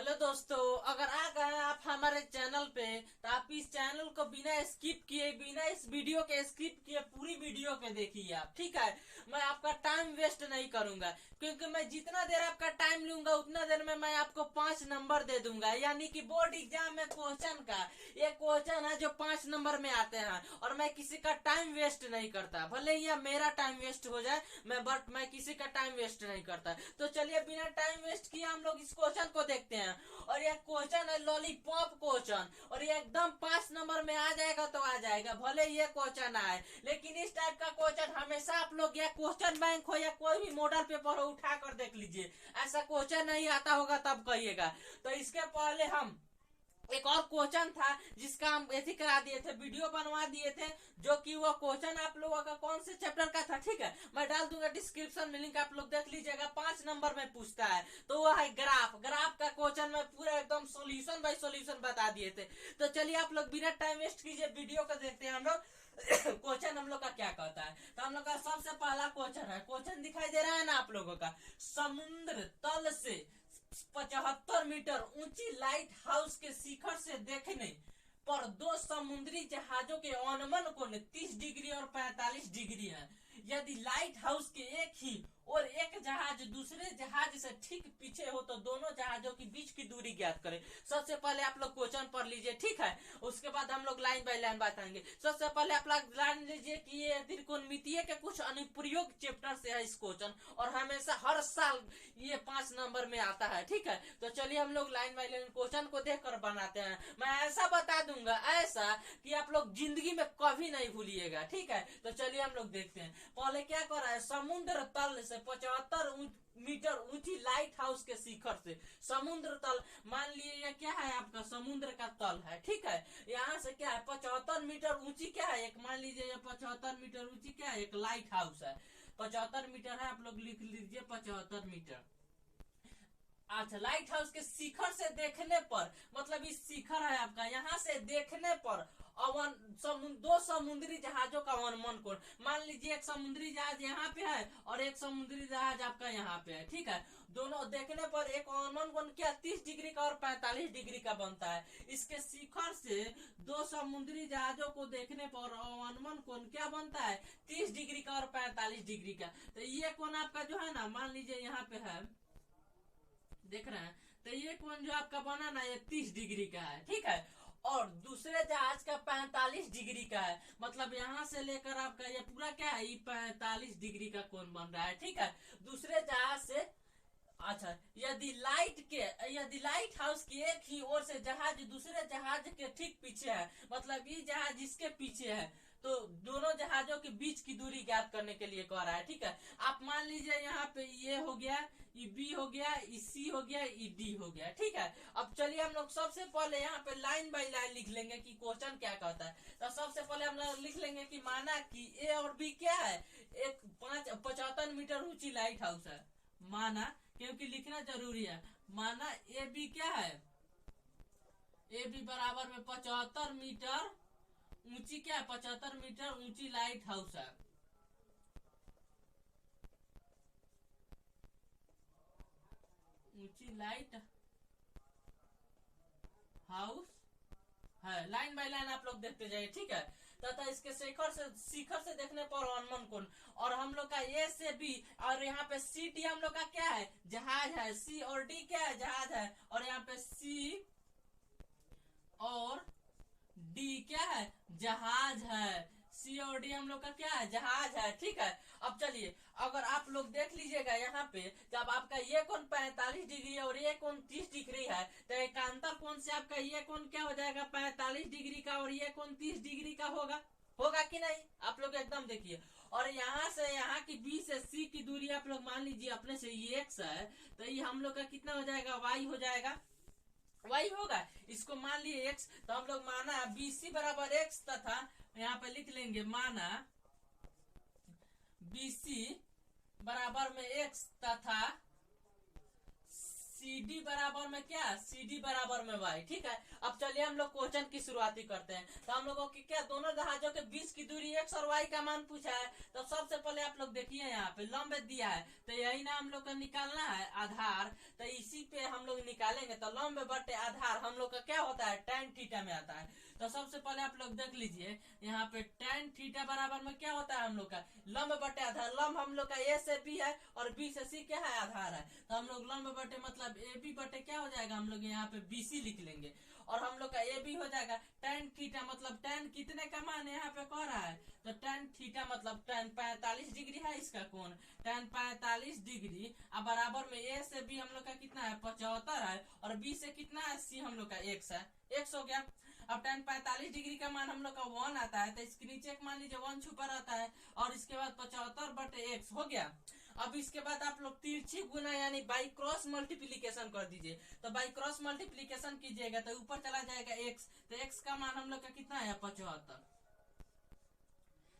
Hello दोस्तों, अगर आ गए आप हमारे चैनल पे तो आप इस चैनल को बिना स्किप किए, बिना इस वीडियो के स्किप किए पूरी वीडियो के देखिए आप। ठीक है, मैं आपका टाइम वेस्ट नहीं करूंगा, क्योंकि मैं जितना देर आपका टाइम लूंगा उतना देर में मैं आपको 5 नंबर दे दूंगा। यानी कि बोर्ड एग्जाम में क्वेश्चन का ये क्वेश्चन है जो 5 नंबर में आते हैं, और मैं किसी का टाइम वेस्ट नहीं करता। भले ही मेरा टाइम वेस्ट हो जाए, मैं किसी का टाइम वेस्ट नहीं करता। तो चलिए बिना टाइम वेस्ट किए हम लोग इस क्वेश्चन को देखते हैं। और ये क्वेश्चन है लॉलीपॉप क्वेश्चन, और ये एकदम 5 नंबर में आ जाएगा तो आ जाएगा, भले ये क्वेश्चन आए। लेकिन इस टाइप का क्वेश्चन हमेशा आप लोग, या क्वेश्चन बैंक हो या कोई भी मॉडल पेपर हो, उठा कर देख लीजिए। ऐसा क्वेश्चन नहीं आता होगा तब कहिएगा। तो इसके पहले हम एक और क्वेश्चन था जिसका हम ऐसे करा दिए थे, वीडियो बनवा दिए थे, जो कि वो क्वेश्चन आप लोगों का कौन से चैप्टर का था। ठीक है, मैं डाल दूंगा डिस्क्रिप्शन में लिंक, आप लोग देख लीजिएगा। 5 नंबर में पूछता है, तो वो है ग्राफ। ग्राफ का क्वेश्चन में पूरा एकदम सोल्यूशन बाय सोल्यूशन बता दिए थे। तो चलिए आप लोग बिना टाइम वेस्ट कीजिए वीडियो को देखते हैं हम लोग। क्वेश्चन हम लोग का क्या कहता है। तो हम लोग का सबसे पहला क्वेश्चन है, क्वेश्चन दिखाई दे रहा है ना आप लोगों का। समुद्र तल से 75 मीटर ऊंची लाइट हाउस के शिखर से देखने पर दो समुद्री जहाजों के अनुमान कोण 30 डिग्री और 45 डिग्री है। यदि लाइट हाउस के एक ही और एक जहाज दूसरे जहाज से ठीक पीछे हो तो दोनों जहाजों के बीच की दूरी ज्ञात करें। सबसे पहले आप लोग क्वेश्चन पढ़ लीजिए, ठीक है। उसके बाद हम लोग लाइन बाय लाइन बताएंगे। सबसे पहले आप लोग जान लीजिए कि ये त्रिकोणमितीय के कुछ अनुप्रयोग चैप्टर से है इस क्वेश्चन, और हमेशा हर साल ये 5 नंबर में आता है। ठीक है, तो चलिए हम लोग लाइन बाय लाइन क्वेश्चन को देखकर बनाते हैं। मैं ऐसा बता दूंगा, ऐसा कि आप लोग जिंदगी में कभी नहीं भूलिएगा। ठीक है, तो चलिए हम लोग देखते हैं। पहले क्या कर रहा है, समुद्र तल से 75 मीटर ऊंची लाइट हाउस के शिखर से। समुद्र तल मान लिए ये क्या है, आपका समुद्र का तल है। ठीक है, यहाँ से क्या है 75 मीटर ऊंची क्या है, एक मान लीजिए ये 75 मीटर ऊंची क्या है, एक लाइट हाउस है। 75 मीटर है, आप लोग लिख लीजिए 75 मीटर। अच्छा, लाइट हाउस के शिखर से देखने पर, मतलब इस शिखर है आपका, यहाँ से देखने पर दो समुद्री जहाजों का अवनमन कोण। मान लीजिए एक समुद्री जहाज यहाँ पे है और एक समुद्री जहाज आपका यहाँ पे है। ठीक है, दोनों देखने पर एक अवनमन कोण क्या 30 डिग्री का और 45 डिग्री का बनता है। इसके शिखर से दो समुद्री जहाजों को देखने पर अवनमन कोण क्या बनता है, 30 डिग्री का और 45 डिग्री का। तो ये कोण आपका जो है ना, मान लीजिए यहाँ पे है, देख रहे हैं, तो ये कोण जो आपका बना ना, ये 30 डिग्री का है। ठीक है, और दूसरे जहाज का 45 डिग्री का है। मतलब यहाँ से लेकर आपका ये पूरा क्या है, ये 45 डिग्री का कोण बन रहा है। ठीक है, दूसरे जहाज से। अच्छा, यदि लाइट हाउस की एक ही ओर से जहाज दूसरे जहाज के ठीक पीछे है, मतलब ये जहाज इसके पीछे है, तो दोनों जहाजों के बीच की दूरी ज्ञात करने के लिए कह रहा है। ठीक है, आप मान लीजिए यहाँ पे ये हो गया, ये बी हो गया, ये सी हो गया, ये डी हो गया। ठीक है, अब चलिए हम लोग सबसे पहले यहाँ पे लाइन बाय लाइन लिख लेंगे कि क्वेश्चन क्या कहता है। तो सबसे पहले हम लोग लिख लेंगे कि माना कि ए और बी क्या है, एक 75 मीटर ऊंची लाइट हाउस है। माना, क्योंकि लिखना जरूरी है, माना ए बी क्या है, ए बी बराबर में 75 मीटर ऊंची क्या है, 75 मीटर ऊंची लाइट हाउस है। ऊंची लाइट हाउस है। लाइन बाय लाइन आप लोग देखते जाइए। ठीक है, तथा इसके शिखर से देखने पर अनुमान कोण, और हम लोग का ए से बी, और यहाँ पे सी डी हम लोग का क्या है, जहाज है। सी और डी क्या है, जहाज है। और यहाँ पे सी और डी क्या है, जहाज है। सी और डी हम लोग का क्या है, जहाज है। ठीक है, अब चलिए अगर आप लोग देख लीजिएगा यहाँ पे, जब आपका ये कोण 45 डिग्री और ये कोण 30 डिग्री है, तो एकांतर कोण से आपका ये कोण क्या हो जाएगा, 45 डिग्री का, और ये कोण 30 डिग्री का होगा कि नहीं, आप लोग एकदम देखिए। और यहाँ से यहाँ की बी से सी की दूरी आप लोग मान लीजिए अपने से ये एक्स है, तो ये हम लोग का कितना हो जाएगा, वाई हो जाएगा, वाई होगा। इसको मान लिए एक्स, तो हम लोग माना बी सी बराबर एक्स, तथा यहाँ पे लिख लेंगे माना बी सी बराबर में एक्स, तथा सी डी बराबर में क्या, सी डी बराबर में वाई। ठीक है, अब चलिए हम लोग क्वेश्चन की शुरुआती करते हैं। तो हम लोगों की क्या, दोनों जहाजों के बीच की दूरी एक्स और वाई का मान पूछा है। तो सबसे पहले आप लोग देखिए यहाँ पे लंब दिया है, तो यही ना हम लोग का निकालना है आधार। तो इसी पे हम लोग निकालेंगे तो लंब बटे आधार हम लोग का क्या होता है, tan थीटा में आता है। तो सबसे पहले आप लोग देख लीजिए यहाँ पे tan थीटा बराबर में क्या होता है हम लोग का लंब बटे आधार। लंब हम लोग का ए से बी है और बी से सी क्या है, आधार है। तो हम लोग लंब बटे मतलब ए बी बटे क्या हो जाएगा, हम लोग यहाँ पे बी सी लिख लेंगे और हम लोग का ए बी हो जाएगा tan थीटा मतलब tan कितने का मान यहाँ पे कह रहा है, तो tan थीटा मतलब tan 45 डिग्री है इसका कोण, tan 45 डिग्री। अब बराबर में ए से बी हम लोग का कितना है 75 है और बी से कितना है सी हम लोग का x है, x हो गया। अब tan 45 डिग्री का मान हम लोग का 1 आता है तो इसके नीचे मान लीजिए 1 छुपा रहता है और इसके बाद 75 बटे x हो गया। अब इसके बाद आप लोग तिरछी गुना यानी बाई क्रॉस मल्टीप्लीकेशन कर दीजिए। तो बाई क्रॉस मल्टीप्लीकेशन कीजिएगा तो ऊपर चला जाएगा x, तो x का मान हम लोग का कितना है 75,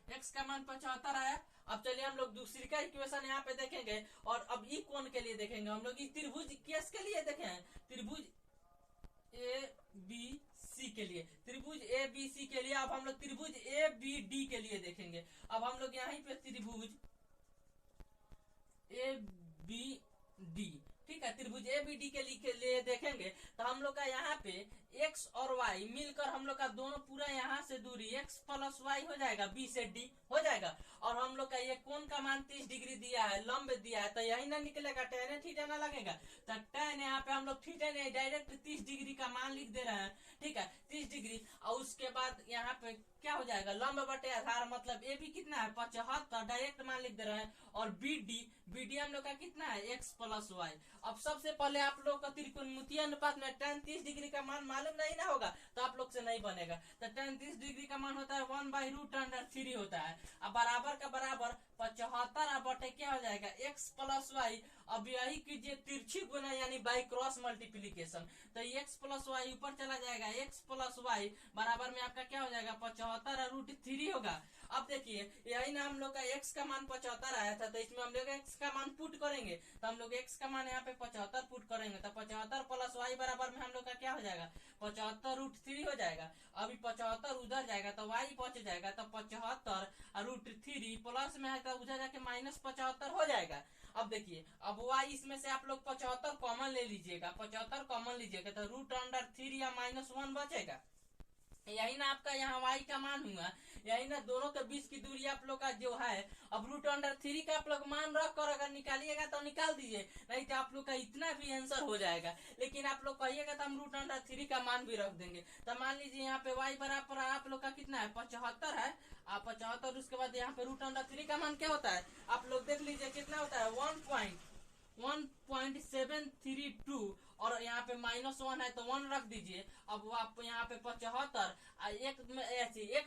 x का मान 75 आया। अब चलिए हम लोग दूसरी का इक्वेशन यहाँ पे देखेंगे और अब ई कोण के लिए देखेंगे। हम लोग इस त्रिभुज केस के लिए देखें, त्रिभुज ए बी सी के लिए, त्रिभुज ए बी सी के लिए अब हम लोग त्रिभुज ए बी डी के लिए देखेंगे। अब हम लोग यहाँ पे त्रिभुज ए बी डी, ठीक है, त्रिभुज ए बी डी के लिए देखेंगे तो हम लोग का यहाँ पे x और y मिलकर हम लोग का दोनों पूरा यहाँ से दूरी x प्लस y हो जाएगा, b से d हो जाएगा। और हम लोग का ये कोण का मान 30 डिग्री दिया है, लंब दिया है, तो यही ना निकलेगा, tan थीटा ना लगेगा। तो tan यहाँ पे हम लोग थीटा नहीं डायरेक्ट 30 डिग्री का मान लिख दे रहे हैं, ठीक है 30 डिग्री। और उसके बाद यहाँ पे क्या हो जाएगा लंब बटे आधार मतलब ए बी कितना है 75 डायरेक्ट मान लिख दे रहे हैं और बी डी हम लोग का कितना है x प्लस y। अब सबसे पहले आप लोग का त्रिकोणमितीय अनुपात में tan 30 डिग्री का मान मालूम नहीं ना होगा तो आप लोग से नहीं बनेगा। तो tan 30 डिग्री का मान होता है 1/√3 होता है। अब बराबर का बराबर 75 बटे क्या हो जाएगा x प्लस वाई। अब यही कीजिए तिरछी गुना यानी बाई क्रॉस मल्टीप्लीकेशन, तो x प्लस वाई ऊपर चला जाएगा, x प्लस वाई बराबर में आपका क्या हो जाएगा 75√3 होगा। अब देखिए यही ना हम लोग का x का मान 75 आया था तो इसमें हम लोग x का मान पुट करेंगे, तो हम लोग x का मान यहाँ पे 75 पुट करेंगे तो 75 प्लस वाई बराबर में हम लोग का क्या हो जाएगा 75√3 हो जाएगा। अभी 75 उधर जाएगा तो y बच जाएगा, तो 75√3 प्लस में है तो उधर जाके -75 हो जाएगा। अब देखिए अब y इसमें से आप लोग 75 कॉमन ले लीजिएगा, 75 कॉमन लीजिएगा तो √3 या -1 बचेगा। यही ना आपका यहाँ y का मान हुआ, यही ना दोनों के बीच की दूरी आप लोग का जो है। अब √3 का आप लोग मान रख कर अगर निकालिएगा तो निकाल दीजिए, नहीं तो आप लोग का इतना भी आंसर हो जाएगा। लेकिन आप लोग कहिएगा तो हम √3 का मान भी रख देंगे। तो मान लीजिए यहाँ पे y बराबर आप लोग का कितना है 75 है, 75 उसके बाद यहाँ पे √3 का मान क्या होता है आप लोग देख लीजिए कितना होता है 1.732 और यहाँ पे -1 है तो 1 रख दीजिए। अब आप यहाँ पे 75 एक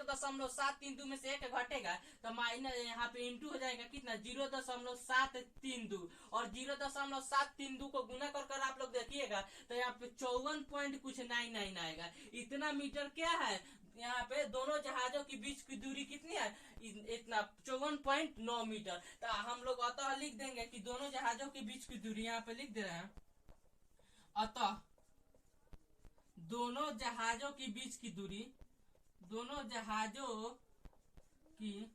1.732 में से एक घटेगा तो माइनस यहाँ पे इंटू हो जाएगा कितना 0.732 और 0.732 को गुना कर आप लोग देखिएगा तो यहाँ पे 54.99 आएगा। इतना मीटर क्या है यहाँ पे दोनों जहाजों के बीच की दूरी कितनी है इतना 54.9 मीटर। तो हम लोग अतः लिख देंगे कि दोनों जहाजों के बीच की दूरी यहाँ पे लिख दे रहे हैं, अतः दोनों जहाजों के बीच की दूरी, दोनों जहाजों की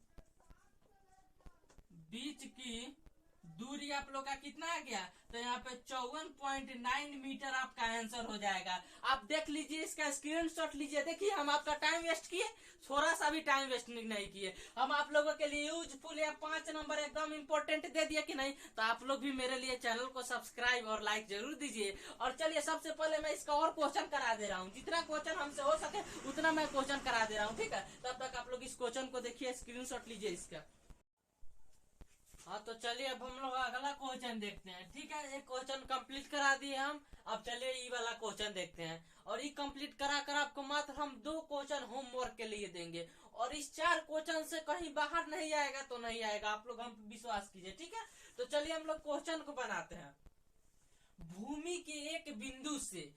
बीच की दूरी आप लोग का कितना आ गया तो यहाँ पे 54.9 मीटर आपका आंसर हो जाएगा। आप देख लीजिए इसका स्क्रीनशॉट लीजिए, देखिए हम आपका टाइम वेस्ट किए, थोड़ा सा भी टाइम वेस्ट नहीं किए, हम आप लोगों के लिए यूजफुल या 5 नंबर एकदम इंपॉर्टेंट दे दिया कि नहीं। तो आप लोग भी मेरे लिए चैनल को सब्सक्राइब और लाइक जरूर दीजिए। और चलिए सबसे पहले मैं इसका और क्वेश्चन करा दे रहा हूँ, जितना क्वेश्चन हमसे हो सके उतना मैं क्वेश्चन करा दे रहा हूँ, ठीक है। तब तक आप लोग इस क्वेश्चन को देखिए, स्क्रीनशॉट लीजिए इसका। हाँ तो चलिए अब हम लोग अगला क्वेश्चन देखते हैं, ठीक है। एक क्वेश्चन कंप्लीट करा दिए हम, अब चलिए ई वाला क्वेश्चन देखते हैं। और ई कंप्लीट करा कर आपको मात्र हम 2 क्वेश्चन होमवर्क के लिए देंगे और इस 4 क्वेश्चन से कहीं बाहर नहीं आएगा तो नहीं आएगा, आप लोग हम विश्वास कीजिए, ठीक है। तो चलिए हम लोग क्वेश्चन को बनाते हैं। भूमि के एक बिंदु से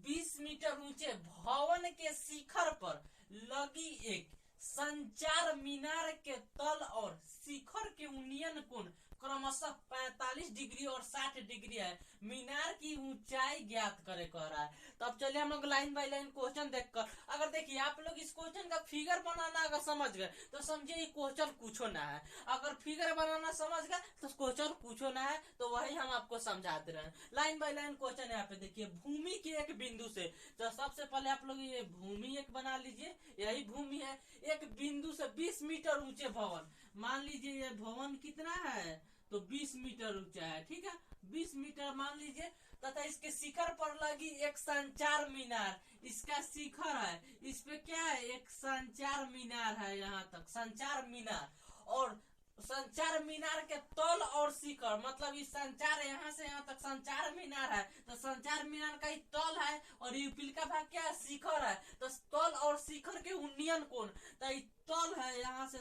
20 मीटर ऊंचे भवन के शिखर पर लगी एक संचार मीनार के तल और शिखर के उन्नयन कोण क्रमशः 45 डिग्री और 60 डिग्री है। मीनार की ऊंचाई ज्ञात करे कह रहा है। तो अब चलिए हम लोग लाइन बाय लाइन क्वेश्चन देखकर, अगर देखिए आप लोग इस क्वेश्चन का फिगर बनाना अगर समझ गए तो समझिए ये क्वेश्चन कुछ ना है। अगर फिगर बनाना समझ गए तो क्वेश्चन कुछ ना है, तो वही हम आपको समझाते रहे। लाइन बाय लाइन क्वेश्चन यहाँ पे देखिए, भूमि के एक बिंदु से, तो सबसे पहले आप लोग ये भूमि एक बना लीजिए, यही भूमि है। एक बिंदु से 20 मीटर ऊंचे भवन, मान लीजिए ये भवन कितना है, तो 20 मीटर ऊंचा है, ठीक है, 20 मीटर मान लीजिए, तथा इसके शिखर पर लगी एक संचार मीनार, इसका शिखर है, इस पे क्या है, एक संचार मीनार है, यहाँ तक संचार मीनार। और संचार मीनार के तल और शिखर, मतलब इस संचार यहाँ से यहाँ तक संचार मीनार है, तो संचार मीनार का ही तल है और यूपिल का भाग क्या है, शिखर है। तो तल और शिखर के उन्नयन कोण, तो ये तल है, यहाँ से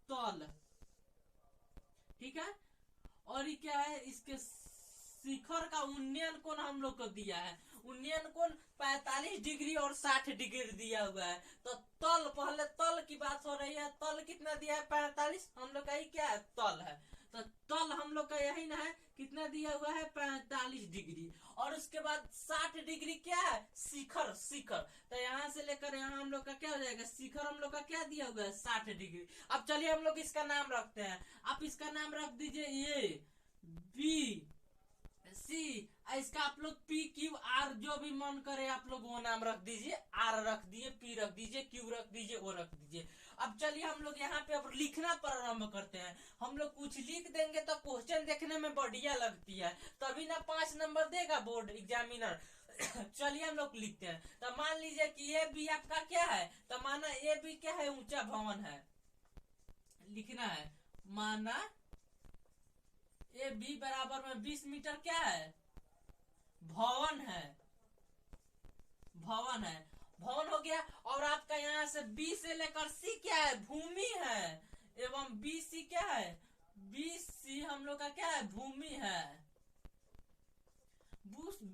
तल, ठीक है, और ये क्या है, इसके शिखर का उन्नयन कोण हम लोग को दिया है, उन्नयन कोण 45 डिग्री और 60 डिग्री दिया हुआ है। तो तल, पहले तल की बात हो रही है, तल कितना दिया है, 45, हम लोग का ही क्या है, तल है, तो तल हम लोग का यही ना है, कितना दिया हुआ है, 45 डिग्री। और उसके बाद 60 डिग्री क्या है, शिखर, शिखर, तो यहाँ से लेकर यहाँ हम लोग का क्या हो जाएगा, शिखर हम लोग का क्या दिया हुआ है, 60 डिग्री। अब चलिए हम लोग इसका नाम रखते हैं, आप इसका नाम रख दीजिए ए बी सी, इसका आप लोग पी क्यू आर जो भी मन करे आप लोग वो नाम रख दीजिए, आर रख दीजिए, पी रख दीजिए, क्यू रख दीजिए, ओ रख दीजिए। अब चलिए हम लोग यहाँ पे अब लिखना प्रारंभ करते हैं। हम लोग कुछ लिख देंगे तो क्वेश्चन देखने में बढ़िया लगती है, तभी ना 5 नंबर देगा बोर्ड एग्जामिनर। चलिए हम लोग लिखते हैं। तो मान लीजिए कि ए बी आपका क्या है, तो माना ए बी क्या है, ऊंचा भवन है, लिखना है, माना ए बी बराबर में 20 मीटर क्या है, भवन है, भवन है, भवन हो गया। और आपका यहाँ से बी से लेकर सी क्या है, भूमि है, एवं बी सी क्या है, बी सी हम लोग का क्या है, भूमि है,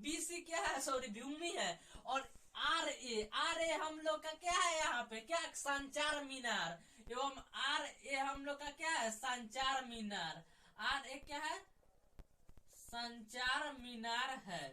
बी सी क्या है, सॉरी भूमि है। और आर ए हम लोग का क्या है, यहाँ पे क्या, संचार मीनार, एवं आर ए हम लोग का क्या है, संचार मीनार, आर ए क्या है, संचार मीनार है,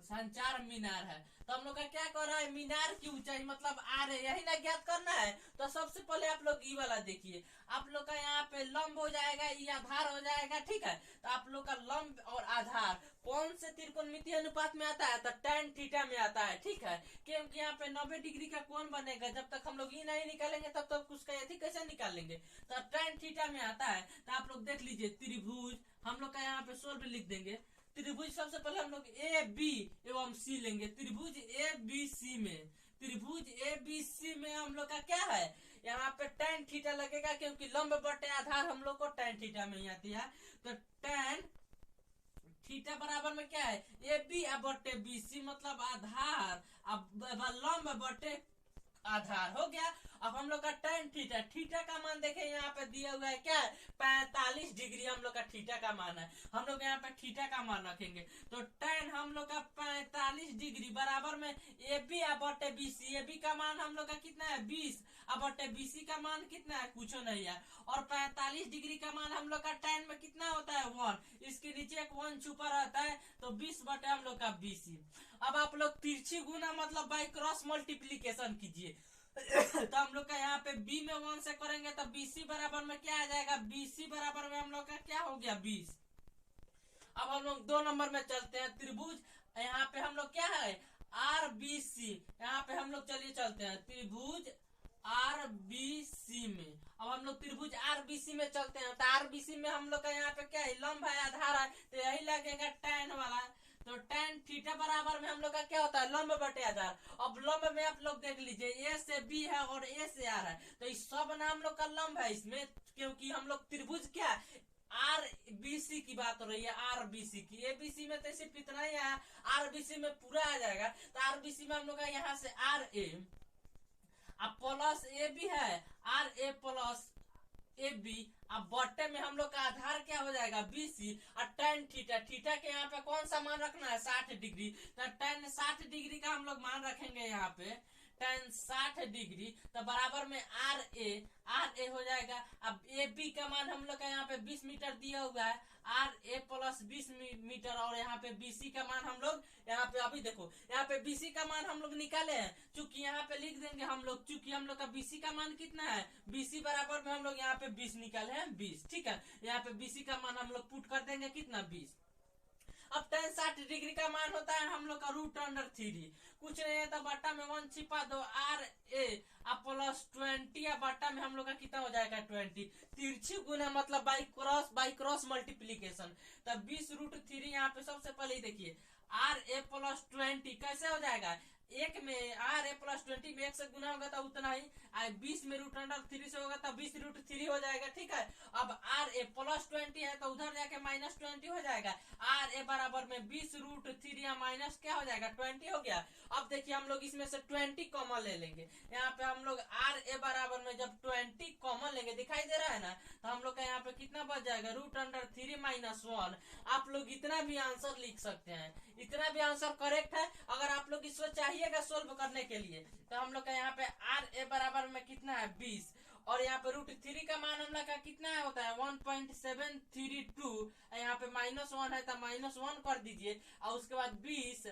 संचार मीनार है। तो हम लोग का क्या कर रहा है, मीनार की ऊंचाई मतलब आर है, यही ना ज्ञात करना है। तो सबसे पहले आप लोग ई वाला देखिए, आप लोग का यहाँ पे लंब हो जाएगा, ये आधार हो जाएगा, ठीक है। तो आप लोग का लंब और आधार कौन से त्रिकोणमितीय अनुपात में आता है, तो tan थीटा में आता है, ठीक है, क्योंकि यहाँ पे 90 डिग्री का कोण बनेगा, जब तक हम लोग ये नहीं निकालेंगे तब तक उसका यदि कैसे निकालेंगे, तो tan थीटा में आता है। तो आप लोग देख लीजिए, त्रिभुज हम लोग का यहाँ पे 16 लिख देंगे, त्रिभुज सबसे पहले हम लोग ए बी एवं सी लेंगे, त्रिभुज ए बी सी में, त्रिभुज ए बी सी में हम लोग का क्या है, यहाँ पे tan थीटा लगेगा, क्योंकि लंब बटे आधार हम लोग को tan थीटा में ही आती है। तो tan थीटा बराबर में क्या है, ए बी बटे बी सी, मतलब आधार, अब लंब बटे आधार हो गया। अब हम लोग का tan थीटा, थीटा का मान देखें यहाँ पे दिया हुआ है क्या है, 45 डिग्री हम लोग का थीटा का मान है, हम लोग यहाँ पे थीटा का मान रखेंगे। तो tan हम लोग का 45 डिग्री बराबर में ए बी बटे बी सी, ए बी का मान हम लोग का कितना है, 20, बटे बी सी का मान कितना है, कुछ नहीं है। और 45 डिग्री का मान हम लोग का tan में कितना होता है, 1, इसके नीचे एक 1 छुपा रहता है, तो 20 बटे हम लोग का बी सी। अब आप लोग तिरछी गुना मतलब बाई क्रॉस मल्टीप्लीकेशन कीजिए। तो हम लोग का यहाँ पे b में 1 से करेंगे तो BC बराबर में क्या आ जाएगा, BC बराबर में हम लोग का क्या हो गया, 20। अब हम लोग 2 नंबर में चलते हैं, त्रिभुज यहाँ पे हम लोग क्या है, RBC, यहाँ पे हम लोग चलिए चलते हैं त्रिभुज RBC में। अब हम लोग त्रिभुज RBC में चलते हैं, तो RBC में हम लोग का यहाँ पे क्या है, लंब है, आधार है, तो यही लगेगा tan वाला। तो tan थीटा बराबर में हम लोग का क्या होता है, लंब बटे आधार। अब लंब में आप लोग देख लीजिए, ए से बी है और ए से आर है, तो इस सब ना हम लोग का लंब है इसमें, क्योंकि हम लोग त्रिभुज क्या RBC की बात हो रही है, RBC की, ABC में तो सिर्फ इतना ही है, RBC में पूरा आ जाएगा। तो RBC में हम लोग का यहाँ से RA अब प्लस ए बी है, RA प्लस ए बी, अब बट्टे में हम लोग का आधार क्या हो जाएगा, BC, और tan थीटा, थीटा के यहाँ पे कौन सा मान रखना है, 60 डिग्री, तो tan 60 डिग्री का हम लोग मान रखेंगे यहाँ पे, tan 60 डिग्री तो बराबर में आर ए हो जाएगा। अब ए बी का मान हम लोग का यहाँ पे 20 मीटर दिया हुआ है, आर ए प्लस 20 मीटर, और यहाँ पे बीसी का मान हम लोग यहाँ पे अभी देखो यहाँ पे बीसी का मान हम लोग निकाले हैं, चूंकि यहाँ पे लिख देंगे हम लोग, चूंकि हम लोग का बीसी का मान कितना है, बीसी बराबर में हम लोग यहाँ पे 20 निकाले हैं 20, ठीक है। यहाँ पे बीसी का मान हम लोग पुट कर देंगे कितना 20। अब tan 60 डिग्री का मान होता है हम लोग का √3, कुछ नहीं है तो बट्टा में 1 छिपा दो, आर ए अब प्लस 20 या बट्टा में हम लोग का कितना हो जाएगा 20, तिरछी गुना मतलब बाई क्रॉस मल्टीप्लीकेशन। तब 20√3 यहाँ पे सबसे पहले देखिए आर ए प्लस 20 कैसे हो जाएगा, एक में आर ए प्लस 20 में 1 से गुना होगा तो उतना ही, 20 में √3 से होगा तो 20√3 हो जाएगा, ठीक है। अब आर ए प्लस 20 है तो उधर जाके -20 हो जाएगा, आर ए बराबर में 20√3 या माइनस क्या हो जाएगा 20 हो गया। अब देखिए हम लोग इसमें से 20 कॉमन ले लेंगे, यहाँ पे हम लोग आर ए बराबर में जब 20 कॉमन लेंगे, दिखाई दे रहा है ना, तो हम लोग का यहाँ पे कितना बच जाएगा √3 - 1। आप लोग इतना भी आंसर लिख सकते हैं, इतना भी आंसर करेक्ट है। अगर आप लोग इसको चाहिएगा सोल्व करने के लिए तो हम लोग का यहाँ पे आर ए बराबर में कितना है 20, और यहाँ पे √3 का मान हम लोग का कितना होता है 1.732, यहाँ पे -1 है तो -1 कर दीजिए, और उसके बाद 20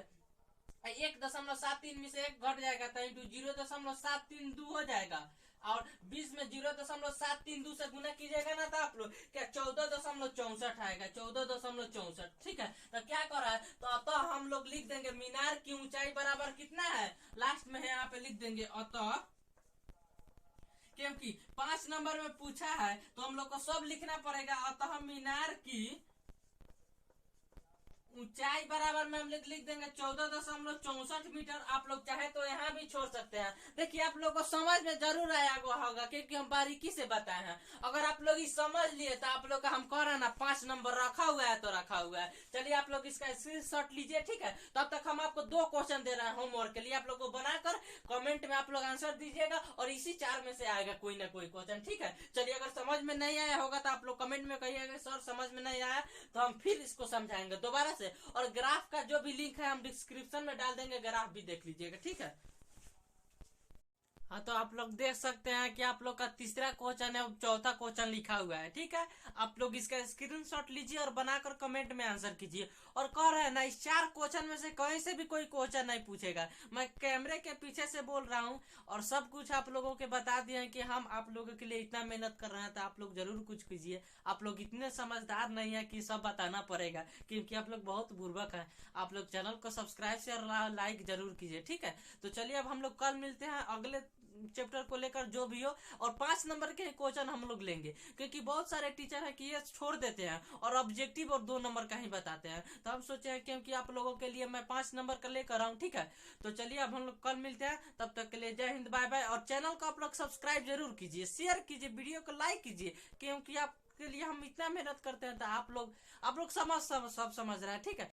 1.73 में से 1 घट जाएगा तो इंटू 0.732 हो जाएगा, और 20 में 0.732 से गुना कीजिएगा ना तो आप लोग क्या 14.64 आएगा, 14.64, ठीक है। तो क्या कर रहा है तो अतः हम लोग लिख देंगे मीनार की ऊंचाई बराबर कितना है, लास्ट में है यहाँ पे लिख देंगे अतः, क्योंकि 5 नंबर में पूछा है तो हम लोग को सब लिखना पड़ेगा। अतः मीनार की ऊंचाई बराबर में हम लोग लिख देंगे 14.64 मीटर। आप लोग चाहे तो यहाँ भी छोड़ सकते हैं। देखिए आप लोग को समझ में जरूर आया होगा क्योंकि हम बारीकी से बताए हैं। अगर आप लोग इस समझ लिए तो आप लोग का हम कह रहे हैं ना 5 नंबर रखा हुआ है तो रखा हुआ है। चलिए आप लोग इसका स्क्रीनशॉट लीजिए, ठीक है। तब तक हम आपको 2 क्वेश्चन दे रहे हैं होमवर्क के लिए, आप लोग को बनाकर कमेंट में आप लोग आंसर दीजिएगा और इसी 4 में से आएगा कोई ना कोई क्वेश्चन, ठीक है। चलिए अगर समझ में नहीं आया होगा तो आप लोग कमेंट में कहिएगा सर समझ में नहीं आया, तो हम फिर इसको समझाएंगे दोबारा से। और ग्राफ का जो भी लिंक है हम डिस्क्रिप्शन में डाल देंगे, ग्राफ भी देख लीजिएगा, ठीक है। हाँ तो आप लोग देख सकते हैं कि आप लोग का तीसरा क्वेश्चन है, चौथा क्वेश्चन लिखा हुआ है, ठीक है। आप लोग इसका स्क्रीनशॉट लीजिए और बनाकर कमेंट में आंसर कीजिए। और कह रहे हैं ना इस 4 क्वेश्चन में से कहीं से भी कोई क्वेश्चन नहीं पूछेगा। मैं कैमरे के पीछे से बोल रहा हूँ और सब कुछ आप लोगों के बता दिए हैं कि हम आप लोगों के लिए इतना मेहनत कर रहे हैं, तो आप लोग जरूर कुछ कीजिए। आप लोग इतने समझदार नहीं है कि सब बताना पड़ेगा, क्योंकि आप लोग बहुत बुर्बक हैं। आप लोग चैनल को सब्सक्राइब शेयर लाइक जरूर कीजिए, ठीक है। तो चलिए अब हम लोग कल मिलते हैं अगले चैप्टर को लेकर जो भी हो, और 5 नंबर के क्वेश्चन हम लोग लेंगे, क्योंकि बहुत सारे टीचर है कि ये छोड़ देते हैं और ऑब्जेक्टिव और 2 नंबर का ही बताते हैं। तो हम सोचे हैं क्योंकि आप लोगों के लिए मैं 5 नंबर का लेकर आऊँ, ठीक है। तो चलिए अब हम लोग कल मिलते हैं, तब तक के लिए जय हिंद, बाय बाय। और चैनल को आप लोग सब्सक्राइब जरूर कीजिए, शेयर कीजिए, वीडियो को लाइक कीजिए, क्योंकि आपके लिए हम इतना मेहनत करते हैं तो आप लोग सब समझ रहे हैं, ठीक है।